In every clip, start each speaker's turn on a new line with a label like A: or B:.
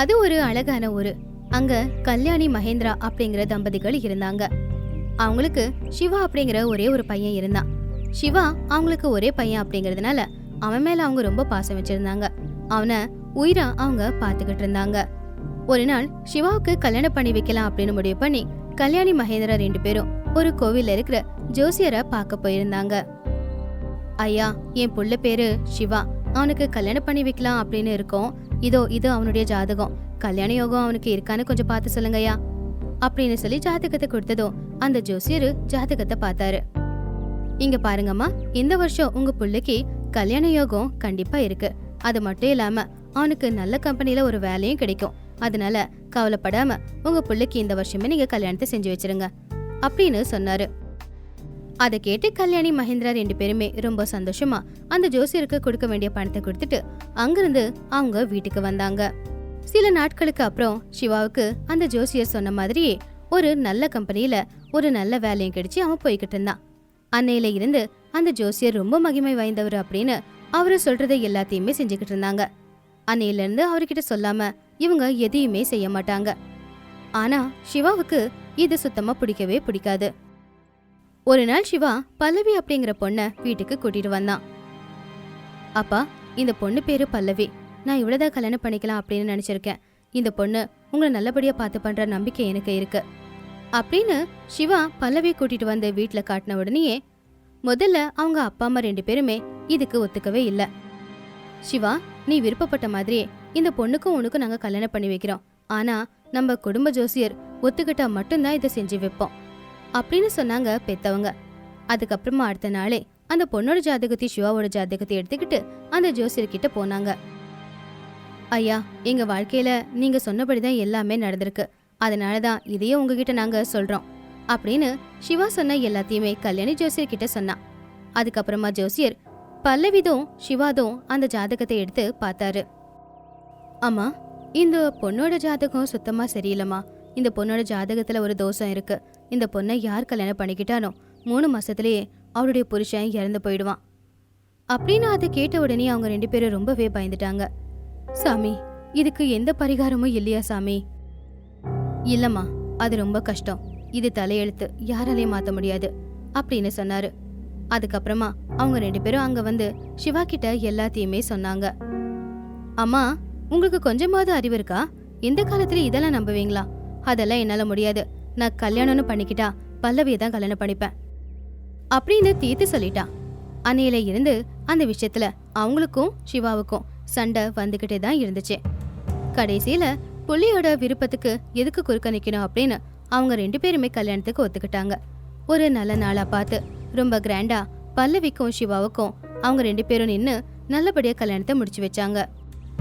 A: அது ஒரு அழகான ஊரு. அங்க கல்யாணி மகேந்திரா அப்படிங்கிற தம்பதிகள் இருந்தாங்க. அவங்களுக்கு சிவா அப்படிங்கிற ஒரே ஒரு பையன் இருந்தான். சிவா அவங்களுக்கு ஒரே பையன் அப்படிங்கறதுனால அவன் மேல அவங்க ரொம்ப பாசம் வச்சிருந்தாங்க. அவனை உயிரா அவங்க பாத்துக்கிட்டு இருந்தாங்க. ஒரு நாள் சிவாவுக்கு கல்யாணம் பண்ணி வைக்கலாம் அப்படின்னு முடிவு பண்ணி கல்யாணி மகேந்திரா 2 பேரும் ஒரு கோவில்ல இருக்கிற ஜோசியரை பார்க்க போயிருந்தாங்க. ஐயா, என் புள்ள பேரு சிவா, அவனுக்கு கல்யாணம் பண்ணி வைக்கலாம் அப்படின்னு இருக்கோம். இது அவனுடைய ஜாதகம். கல்யாண யோகம் அவனுக்கு இருக்கான்னு கொஞ்சம் பார்த்து சொல்லுங்கய்யா அப்படின்னு சொல்லி ஜாதகத்தை கொடுத்ததும் அந்த ஜோசியரு ஜாதகத்தை பார்த்தாரு. இங்க பாருங்கம்மா, இந்த வருஷம் உங்க புள்ளைக்கு கல்யாண யோகம் கண்டிப்பா இருக்கு. அது மட்டும் இல்லாம அவனுக்கு நல்ல கம்பெனில ஒரு வேலையும் கிடைக்கும். அதனால கவலைப்படாம உங்க புள்ளைக்கு இந்த வருஷமே நீங்க கல்யாணத்தை செஞ்சு வச்சிருங்க அப்படின்னு சொன்னாரு. அதை கேட்டு கல்யாணி மகேந்திரா 2 பேருமே ரொம்ப சந்தோஷமா அந்த ஜோசியருக்கு கொடுக்க வேண்டிய பணத்தை கொடுத்துட்டு அங்கிருந்து அவங்க வீட்டுக்கு வந்தாங்க. சில நாட்களுக்கு அப்புறம் சிவாவுக்கு அந்த ஜோசியர் சொன்ன மாதிரியே ஒரு நல்ல கம்பெனியில ஒரு நல்ல வேலையும் கிடைச்சி அவன் போய்கிட்டு இருந்தான். அன்னையில இருந்து அந்த ஜோசியர் ரொம்ப மகிமை வாய்ந்தவர் அப்படின்னு அவரு சொல்றதை எல்லாத்தையுமே செஞ்சுக்கிட்டு இருந்தாங்க. அன்னையில இருந்து அவர்கிட்ட சொல்லாம இவங்க எதையுமே செய்ய மாட்டாங்க. ஆனா சிவாவுக்கு இது சுத்தமா பிடிக்கவே பிடிக்காது. ஒரு நாள் சிவா பல்லவி அப்படிங்கிற பொண்ண வீட்டுக்கு கூட்டிட்டு வந்தான். அப்பா, இந்த பொண்ணு பேரு பல்லவி. நான் இவ்வளவுதான் கல்யாணம் பண்ணிக்கலாம் அப்படின்னு நினைச்சிருக்கேன். இந்த பொண்ணு உங்களை நல்லபடியா பார்த்து பண்ற நம்பிக்கை எனக்கு இருக்கு அப்படின்னு சிவா பல்லவி கூட்டிட்டு வந்து வீட்டுல காட்டின உடனேயே முதல்ல அவங்க அப்பா அம்மா 2 பேருமே இதுக்கு ஒத்துக்கவே இல்ல. சிவா, நீ விருப்பப்பட்ட மாதிரியே இந்த பொண்ணுக்கும் உனக்கும் நாங்க கல்யாணம் பண்ணி வைக்கிறோம். ஆனா நம்ம குடும்ப ஜோசியர் ஒத்துக்கிட்டா மட்டும்தான் இதை செஞ்சு வைப்போம் அப்படின்னு சொன்னாங்க பெத்தவங்க. அதுக்கப்புறமா அடுத்த நாளே அந்த பொண்ணோட ஜாதகத்தை சிவாவோட ஜாதகத்தை எடுத்துக்கிட்டு அந்த ஜோசியர்கிட்ட போனாங்க. ஐயா, எங்க வாழ்க்கையில நீங்க சொன்னபடிதான் எல்லாமே நடந்திருக்கு. அதனாலதான் இதையே உங்ககிட்ட நாங்க சொல்றோம் அப்படின்னு சிவா சொன்ன எல்லாத்தையுமே கல்யாணி ஜோசியர் கிட்ட சொன்னான். அதுக்கப்புறமா ஜோசியர் பல்லவிதும் சிவாதும் அந்த ஜாதகத்தை எடுத்து பார்த்தாரு. ஆமா, இந்த பொண்ணோட ஜாதகம் சுத்தமா சரியில்லம்மா. இந்த பொண்ணோட ஜாதகத்துல ஒரு தோஷம் இருக்கு. இந்த பொண்ணை யார் கல்யாணம் பண்ணிக்கிட்டானோ 3 மாசத்திலேயே அவருடைய புருஷன் இறந்து போயிடுவான் அப்படின்னு அதை கேட்ட உடனே அவங்க 2 பேரும் ரொம்பவே பயந்துட்டாங்க. சாமி, இதுக்கு எந்த பரிகாரமும் இல்லையா சாமி? இல்லம்மா, அது ரொம்ப கஷ்டம். இது தலையெழுத்து, யாராலையும் மாத்த முடியாது அப்படின்னு சொன்னாரு. அதுக்கப்புறமா அவங்க 2 பேரும் அங்க வந்து சிவா கிட்ட எல்லாத்தையுமே சொன்னாங்க. அம்மா, உங்களுக்கு கொஞ்சமாவது அறிவு இருக்கா? இந்த காலத்துல இதெல்லாம் நம்புவீங்களா? அதெல்லாம் என்னால முடியாது. நான் கல்யாணம்னு பண்ணிக்கிட்டா பல்லவியை தான் கல்யாணம் பண்ணிப்பேன் அப்படின்னு தீர்த்து சொல்லிட்டான். அன்னையில இருந்து அந்த விஷயத்துல அவங்களுக்கும் சிவாவுக்கும் சண்டை வந்துகிட்டே தான் இருந்துச்சு. கடைசியில புள்ளியோட விருப்பத்துக்கு எதுக்கு குறுக்க நிக்கணும் அப்படின்னு அவங்க 2 பேருமே கல்யாணத்துக்கு ஒத்துக்கிட்டாங்க. ஒரு நல்ல நாளா பார்த்து ரொம்ப கிராண்டா பல்லவிக்கும் சிவாவுக்கும் அவங்க 2 பேரும் நின்னு நல்லபடியா கல்யாணத்தை முடிச்சு வச்சாங்க.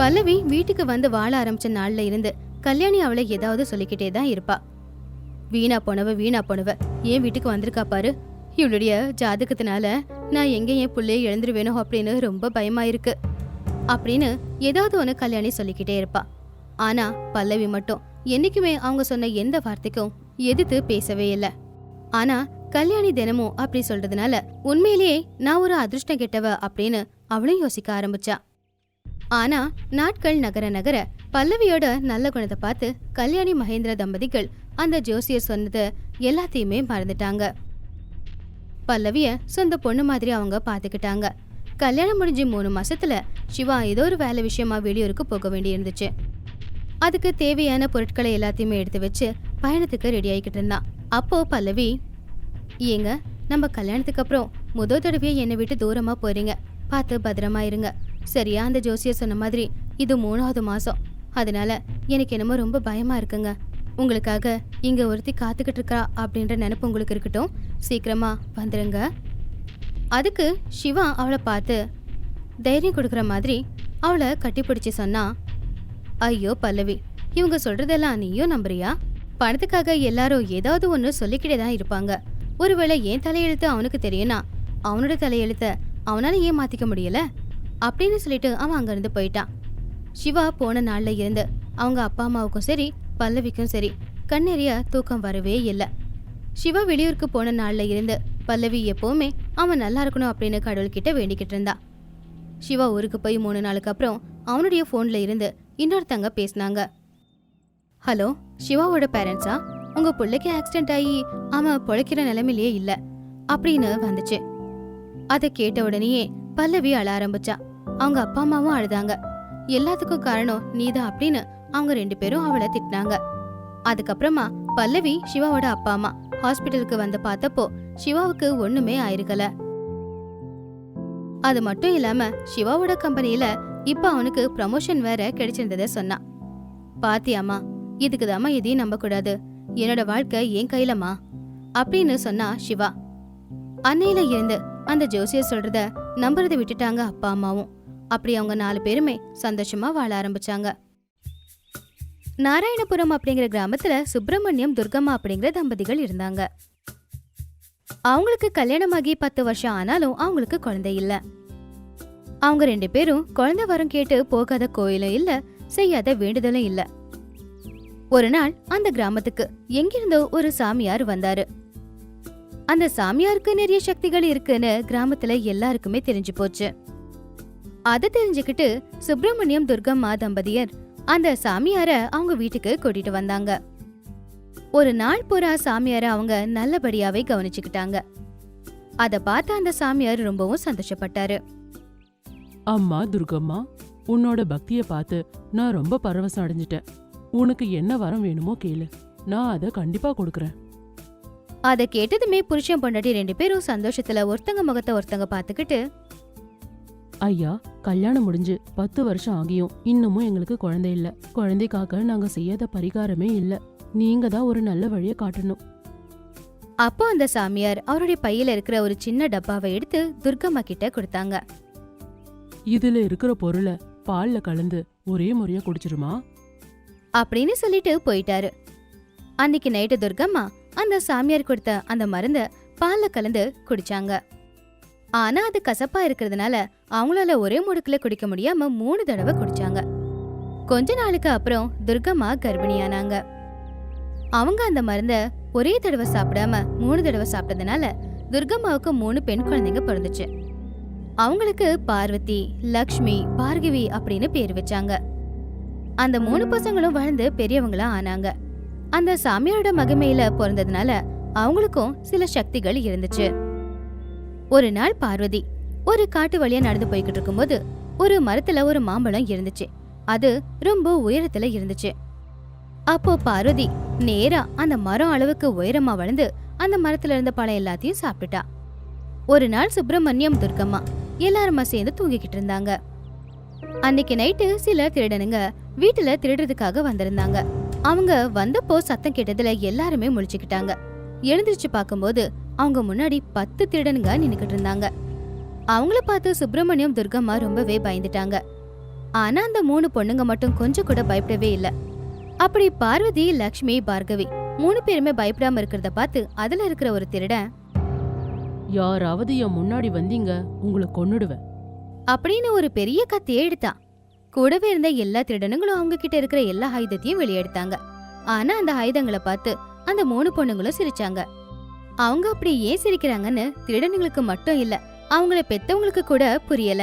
A: பல்லவி வீட்டுக்கு வந்து வாழ ஆரம்பிச்ச நாள்ல இருந்து கல்யாணி அவளை ஏதாவது சொல்லிக்கிட்டே தான் இருப்பா. வீணா போனவ ஏன் வீட்டுக்கு வந்திருக்கா பாரு. இவளுடைய ஜாதகத்தினால நான் எங்க என் புள்ளைய எழுந்துருவேனோ அப்படின்னு ரொம்ப பயமா இருக்கு அப்படின்னு ஏதாவது ஒண்ணு கல்யாணி சொல்லிக்கிட்டே இருப்பா. ஆனா பல்லவி மட்டும் என்னைக்குமே அவங்க சொன்ன எந்த வார்த்தைக்கும் எதிர்த்து பேசவே இல்லை. ஆனா கல்யாணி தினமும் அப்படி சொல்றதுனால உண்மையிலேயே நான் ஒரு அதிர்ஷ்டம் கெட்டவ அப்படின்னு அவளும் யோசிக்க ஆரம்பிச்சா. ஆனா நாட்கள் நகர நகர பல்லவியோட நல்ல குணத்தை பார்த்து கல்யாணி மகேந்திர தம்பதிகள் அந்த ஜோசியர் சொன்னது எல்லாத்தையுமே மறந்துட்டாங்க. பல்லவிய சொந்த பொண்ணு மாதிரி அவங்க பாத்துக்கிட்டாங்க. கல்யாணம் முடிஞ்சு 3 மாசத்துல சிவா ஏதோ ஒரு வேலை விஷயமா வெளியூருக்கு போக வேண்டி இருந்துச்சு. அதுக்கு தேவையான பொருட்களை எல்லாத்தையுமே எடுத்து வச்சு பயணத்துக்கு ரெடி ஆகிக்கிட்டு இருந்தான். அப்போ பல்லவி, ஏங்க, நம்ம கல்யாணத்துக்கு அப்புறம் முதல் தடவையா என்னை விட்டு தூரமா போறீங்க. பார்த்து பத்திரமா இருங்க. சரியா? அந்த ஜோசியர் சொன்ன மாதிரி இது 3வது மாசம். அதனால எனக்கு என்னமோ ரொம்ப பயமா இருக்குங்க. உங்களுக்காக இங்க ஒருத்தி காத்துக்கிட்டு இருக்கா அப்படின்ற நினைப்பு உங்களுக்கு இருக்கட்டும். சீக்கிரமா வந்துருங்க. அதுக்கு சிவா அவளை பார்த்து தைரியம் கொடுக்குற மாதிரி அவளை கட்டிப்பிடிச்சு சொன்னா, ஐயோ பல்லவி, இவங்க சொல்றதெல்லாம் நீயும் நம்புறியா? பணத்துக்காக எல்லாரும் ஏதாவது ஒன்று சொல்லிக்கிட்டே தான் இருப்பாங்க. ஒருவேளை என் தலையெழுத்து அவனுக்கு தெரியும்னா அவனோட தலையெழுத்த அவனால ஏன் மாத்திக்க முடியல அப்படின்னு சொல்லிட்டு அவன் அங்கிருந்து போயிட்டான். சிவா போன நாள்ல இருந்து அவங்க அப்பா அம்மாவுக்கும் சரி பல்லவிக்கும் சரி கண்ணெறிய தூக்கம் வரவே இல்லை. சிவா வெளியூருக்கு போன நாள்ல இருந்து பல்லவி எப்பவுமே அவன் நல்லா இருக்கணும் அப்படின்னு கடவுள்கிட்ட வேண்டிக்கிட்டு இருந்தா. சிவா ஊருக்கு போய் 3 நாளுக்கு அப்புறம் அவனுடைய போன்ல இருந்து இன்னொருத்தங்க பேசினாங்க. ஹலோ, சிவாவோட பேரண்ட்ஸா? உங்க பிள்ளைக்கு ஆக்சிடென்ட் ஆகி அவன் பொழைக்கிற நிலைமையிலேயே இல்ல அப்படின்னு வந்துச்சு. அதை கேட்ட உடனேயே பல்லவி அழ ஆரம்பிச்சா. அவங்க அப்பா அம்மாவும் அழுதாங்க. எல்லாத்துக்கும் காரணம் நீதான் அப்படின்னு அவங்க 2 பேரும் அவளை திட்டினாங்க. அதுக்கப்புறமா பல்லவி சிவாவோட அப்பா அம்மா ஹாஸ்பிட்டலுக்கு வந்து பார்த்தப்போ சிவாவுக்கு ஒண்ணுமே ஆயிருக்கல. அது மட்டும் இல்லாம சிவாவோட கம்பெனியில இப்ப அவனுக்கு ப்ரமோஷன் வேற கிடைச்சிருந்தத சொன்னான். பாத்தியாமா, இதுக்குதாமா எதையும் நம்ப கூடாது, என்னோட வாழ்க்கை என் கையிலமா அப்படின்னு சொன்னா சிவா. அன்னையில இருந்து அந்த ஜோசியர் சொல்றத நம்புறதை விட்டுட்டாங்க அப்பா அம்மாவும். அப்படி அவங்க 4 பேருமே சந்தோஷமா வாழ ஆரம்பிச்சாங்க. நாராயணபுரம் அப்படிங்கிற கிராமத்துல சுப்பிரமணியம் துர்கம்மா அப்படிங்கிற தம்பதிகள் இருந்தாங்க. அவங்களுக்கு கல்யாணமாகி 10 வருஷம் ஆனாலும் அவங்களுக்கு குழந்தை இல்ல. அவங்க 2 பேரும் குழந்தை வரம் கேட்டு போகாத கோயிலும் இல்ல, செய்யாத வேண்டுதலும் இல்ல. ஒரு நாள் அந்த கிராமத்துக்கு எங்கிருந்தோ ஒரு சாமியார் வந்தாரு. அந்த சாமியாருக்கு நிறைய சக்திகள் இருக்குன்னு கிராமத்துல எல்லாருக்குமே தெரிஞ்சு போச்சு. அதை தெரிஞ்சுக்கிட்டு சுப்பிரமணியம் துர்கம்மா தம்பதியர் அந்த சாமியார அவங்க வீட்டுக்கு கூட்டிட்டு வந்தாங்க. ஒரு நாள் பூரா சாமியார அவங்க நல்லபடியாவே கவனிச்சுக்கிட்டாங்க. அத பார்த்த அந்த சாமியார் ரொம்பவும் சந்தோஷப்பட்டாரு.
B: அம்மா துர்கம்மா, உன்னோட பக்திய பார்த்து நான் ரொம்ப பரவசம் அடைஞ்சிட்டேன். உனக்கு என்ன வரம் வேணுமோ கேளு, நான் அதை கண்டிப்பா கொடுக்கறேன்.
A: அத கேட்டதுமே புருஷன் பொண்டாட்டி 2 பேரும் சந்தோஷத்துல ஒருத்தங்க முகத்தை ஒருத்தங்க பாத்துக்கிட்டு,
B: ஐயா, கல்யாணம் முடிஞ்சு 10 வருஷம் ஆகியும் இன்னமும் எங்களுக்கு குழந்தை இல்ல. குழந்தைக்காக நாங்க செய்யாத பரிகாரமே இல்ல. நீங்க தான் ஒரு நல்ல வழியை காட்டணும்.
A: அப்போ அந்த சாமியார் அவருடைய பையில இருக்கிற ஒரு சின்ன டப்பாவை எடுத்து துர்கம்மா கிட்ட கொடுத்தாங்க.
B: இதுல இருக்கிற பொருளை பால்ல கலந்து ஒரே முறையா குடிச்சிருமா
A: அப்படின்னு சொல்லிட்டு போயிட்டாரு. அன்னைக்கு நைட்டு துர்கம்மா அந்த சாமியார் கொடுத்த அந்த மருந்த பால்ல கலந்து குடிச்சாங்க. ஆனா அது கசப்பா இருக்கிறதுனால அவங்களால ஒரே முடுக்குல குடிக்க முடியாம 3 தடவை குடிச்சாங்க. கொஞ்ச நாளுக்கு அப்புறம் துர்கம்மா கர்ப்பிணியானாங்க. அவங்க அந்த மருந்த ஒரே தடவை சாப்பிடாம 3 தடவை சாப்பிட்டதுனால துர்கம்மாவுக்கு 3 பெண் குழந்தைங்க பிறந்துச்சு. அவங்களுக்கு பார்வதி, லக்ஷ்மி, பார்கவி அப்படின்னு பேர் வச்சாங்க. அந்த 3 பசங்களும் வளர்ந்து பெரியவங்களா ஆனாங்க. அந்த சாமியாரோட மகிமையில பிறந்ததுனால அவங்களுக்கும் சில சக்திகள் இருந்துச்சு. ஒரு நாள் பார்வதி ஒரு காட்டு வழியா நடந்து போய்கிட்டு இருக்கும்போது ஒரு மரத்துல ஒரு மாம்பழம் இருந்துச்சு. அது ரொம்ப உயரத்துல இருந்துச்சு. அப்போ பார்வதி நேரா அந்த மரம் அளவுக்கு உயரமா வளர்ந்து அந்த மரத்துல இருந்த பழம் எல்லாத்தையும் சாப்பிட்டுட்டா. ஒரு நாள் சுப்பிரமணியம் துர்கம்மா எல்லாருமா சேர்ந்து தூங்கிக்கிட்டு இருந்தாங்க. அன்னைக்கு நைட்டு சில திருடனுங்க வீட்டுல திருடுறதுக்காக வந்திருந்தாங்க. அவங்க வந்தப்போ சத்தம் கேட்டதுல எல்லாருமே முழிச்சுக்கிட்டாங்க. எழுந்திருச்சு பார்க்கும்போது அவங்க முன்னாடி 10 திருடனுங்க நின்னுக்கிட்டு இருந்தாங்க. அவங்கள பார்த்து சுப்பிரமணியம் துர்கம்மா ரொம்பவே பயந்துட்டாங்க. ஆனா அந்த 3 பொண்ணுங்க மட்டும் கொஞ்சம் கூட பயப்படவே இல்ல. அப்படி பார்வதி, லக்ஷ்மி, பார்கவி 3 பேருமே பயப்படாம இருக்கிறத பார்த்து அதுல இருக்கிற ஒரு திருடன்,
B: யாராவது என் முன்னாடி வந்தீங்க, உங்களை கொன்னுடுவேன்
A: அப்படின்னு ஒரு பெரிய கத்தியை எடுத்தான். கூடவே இருந்த எல்லா திருடனுங்களும் அவங்க கிட்ட இருக்கிற எல்லா ஆயுதத்தையும் வெளியெடுத்தாங்க. ஆனா அந்த ஆயுதங்களை பார்த்து அந்த 3 பொண்ணுங்களும் சிரிச்சாங்க. அவங்க அப்படி ஏன் சிரிக்கிறாங்கன்னு திருடனுங்களுக்கு மட்டும் இல்ல, அவங்கள பெத்தவங்களுக்கு கூட புரியல.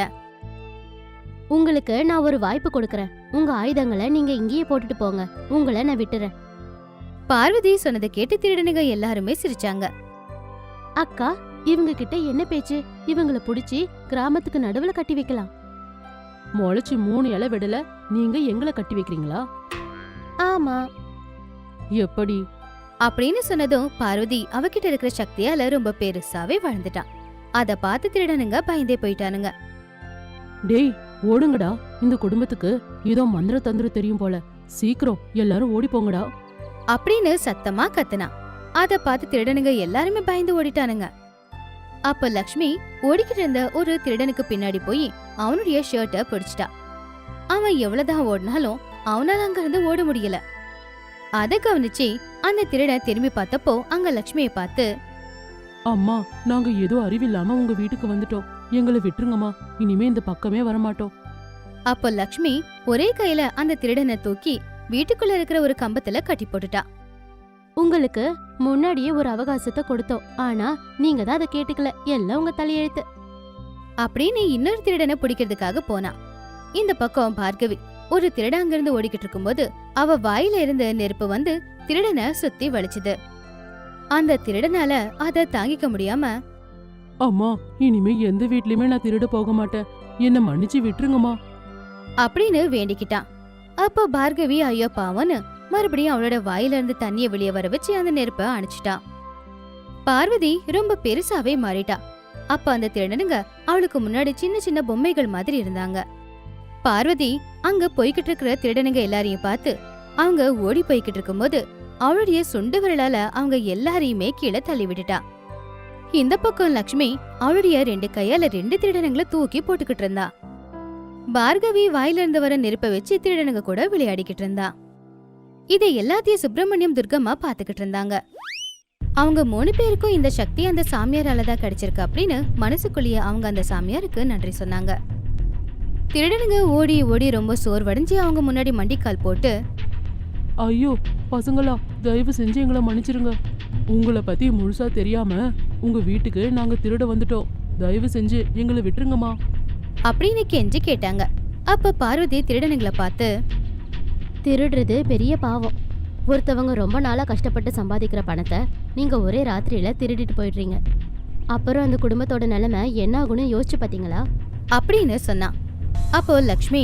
C: உங்களுக்கு நான் ஒரு வாய்ப்பு கொடுக்கறேன். உங்க ஆயுதங்களை நீங்க இங்கேயே போட்டுட்டு போங்க. உங்களை நான் விட்டுறேன்.
A: பார்வதி சொன்னதை கேட்டு திருடனுங்க எல்லாருமே சிரிச்சாங்க.
C: அக்கா, இவங்க கிட்ட என்ன பேச்சு? இவங்கள புடிச்சு கிராமத்துக்கு நடுவுல கட்டி வைக்கலாம்.
B: முளைச்சு 3 இலை விடல, நீங்க எங்களை கட்டி வைக்கிறீங்களா?
C: ஆமா.
B: எப்படி?
A: அப்படின்னு சொன்னதும் பார்வதி அவகிட்ட இருக்கிற சக்தியால ரொம்ப பெருசாவே வளர்ந்துட்டான். அத பார்த்து திருடனுங்க பயந்தே போயிட்டானுங்க.
B: டேய், ஓடுங்கடா, இந்த குடும்பத்துக்கு ஏதோ மந்திர தந்திரம் தெரியும் போல. சீக்கிரம் எல்லாரும் ஓடி போங்கடா
A: அப்படின்னு சத்தமா கத்துனா. அத பார்த்து திருடனுங்க எல்லாருமே பயந்து ஓடிட்டானுங்க. அப்ப லக்ஷ்மி ஓடிக்கிட்டு இருந்த ஒரு திருடனுக்கு பின்னாடி போய் அவனுடைய ஷர்ட்டை பிடிச்சிட்டா. அவன் எவ்வளவுதான் ஓடினாலும் அவனால அங்க இருந்து ஓட முடியல. அத கவனிச்சு அந்த திருடன் திரும்பி பார்த்தப்போ அங்க லக்ஷ்மியை பார்த்து,
B: அம்மா, நாங்க ஏதோ அறிவில்லாம உங்க வீட்டுக்கு வந்துட்டோம். எங்களை விட்டுருங்கம்மா, இனிமே இந்த பக்கமே வரமாட்டோம்.
A: அப்போ லக்ஷ்மி ஒரே கையில அந்த திருடனை தூக்கி வீட்டுக்குள்ள இருக்கிற ஒரு கம்பத்துல கட்டி போட்டுட்டா.
C: உங்களுக்கு முன்னாடியே ஒரு அவகாசத்தை கொடுத்தோம். ஆனா நீங்க தான் அதை கேட்டுக்கல. எல்லாம் உங்க தலையெழுத்து.
A: அப்படின்னு இன்னொரு திருடனை பிடிக்கிறதுக்காக போனா. இந்த பக்கம் பார்கவி ஒரு திருட அங்கிருந்து ஓடிக்கிட்டு இருக்கும்போது அவ வாயில இருந்து நெருப்பு வந்து திருடனை சுத்தி வலிச்சுது. அந்த திருடனால அத தாங்கிக்க முடியாம,
B: அம்மா, இனிமே எந்த வீட்லயுமே நான் திருட போக மாட்டேன், என்ன மன்னிச்சு விட்டுருங்கம்மா
A: அப்படின்னு வேண்டிக்கிட்டான். அப்ப பார்கவி ஐயோ பாவன்னு மறுபடியும் அவளோட வாயில இருந்து தண்ணிய வெளியே வர வச்சு அந்த நெருப்ப அணைச்சிட்டான். பார்வதி ரொம்ப பெருசாவே மாறிட்டா. அப்ப அந்த திருடனுங்க அவளுக்கு முன்னாடி சின்ன சின்ன பொம்மைகள் மாதிரி இருந்தாங்க. பார்வதி அங்க போய்கிட்டு இருக்கிற திருடனுங்க எல்லாரையும் பார்த்து அவங்க ஓடி போய்கிட்டு இருக்கும்போது அவளுடைய சுண்டு விரலால அவங்க எல்லாரையுமே கீழே தள்ளி விட்டுட்டா. இந்த பக்கம் லக்ஷ்மி அவளுடைய 2 கையால 2 திருடனுங்களை தூக்கி போட்டுக்கிட்டு இருந்தா. பார்கவி வாயில இருந்து வர நெருப்ப வச்சு திருடனுங்க கூட விளையாடிக்கிட்டு இருந்தா. இதை எல்லாத்தையும் சுப்பிரமணியம் துர்கம்மா பாத்துக்கிட்டு இருந்தாங்க. அவங்க 3 பேருக்கும் இந்த சக்தி அந்த சாமியாரால தான் கிடைச்சிருக்கு அப்படின்னு மனசுக்குள்ளேயே அவங்க அந்த சாமியாருக்கு நன்றி சொன்னாங்க. திருடனுங்க ஓடி ஓடி ரொம்ப சோர்வடைஞ்சு அவங்க முன்னாடி மண்டிக்கால் போட்டு,
B: ஐயோ பசங்களா, தயவு செஞ்சு எங்களை மன்னிச்சிருங்க. உங்களை பத்தி முழுசா தெரியாம உங்க வீட்டுக்கு நாங்க திருட வந்துட்டோம். தயவு செஞ்சு எங்களை விட்டுருங்கம்மா
A: அப்படின்னு கெஞ்சி கேட்டாங்க. அப்ப பார்வதி திருடனுங்களை பார்த்து,
C: திருடுறது பெரிய பாவம். ஒருத்தவங்க ரொம்ப நாளா கஷ்டப்பட்டு சம்பாதிக்கிற பணத்தை நீங்க ஒரே ராத்திரியில திருடிட்டு போயிடுறீங்க. அப்புறம் அந்த குடும்பத்தோட நிலைமை என்ன ஆகும்னு யோசிச்சு பாத்தீங்களா
A: அப்படின்னு சொன்னா. அப்போ லக்ஷ்மி,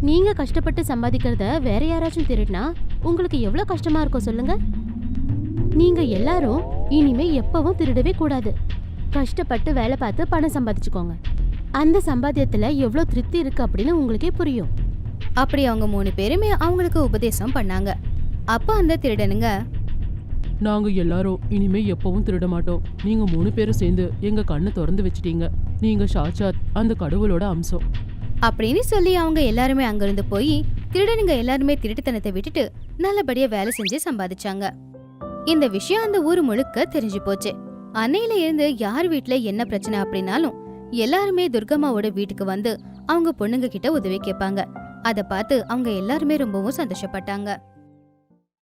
C: நீங்க கஷ்டப்பட்டு சம்பாதிக்கிறத வேற யாராச்சும் திருடினா உங்களுக்கு எவ்வளவு கஷ்டமா இருக்கும் சொல்லுங்க. நீங்க எல்லாரும் இனிமே எப்பவும் திருடவே கூடாது. கஷ்டப்பட்டு வேலை பார்த்து பணம் சம்பாதிச்சுக்கோங்க. அந்த சம்பாத்தியத்துல எவ்வளவு திருப்தி இருக்கு அப்படின்னு உங்களுக்கே புரியும்.
A: அப்படி அவங்க 3 பேருமே அவங்களுக்கு உபதேசம் பண்ணாங்க. அப்ப அந்த திருடனுங்க,
B: நாங்க எல்லாரும் இனிமே எப்பவும் திருட மாட்டோம். நீங்க 3 பேரும் சேர்ந்து எங்க கண்ணை திறந்து வச்சிட்டீங்க. நீங்க சாட்சாத் அந்த கடவுளோட அம்சம்
A: அப்படின்னு சொல்லி அவங்க எல்லாருமே அங்கிருந்து போய் திருடனுங்க எல்லாருமே திருட்டுத்தனத்தை விட்டுட்டு நல்லபடியா வேலை செஞ்சு சம்பாதிச்சாங்க. இந்த விஷயம் அந்த ஊர் முழுக்க தெரிஞ்சு போச்சு. அன்னையில இருந்து யார் வீட்டுல என்ன பிரச்சனை அப்படின்னாலும் எல்லாருமே துர்கம்மாவோட வீட்டுக்கு வந்து அவங்க பொண்ணுங்க கிட்ட உதவி கேட்பாங்க. அத பார்த்து அவங்க எல்லாருமே ரொம்பவும் சந்தோஷப்பட்டாங்க.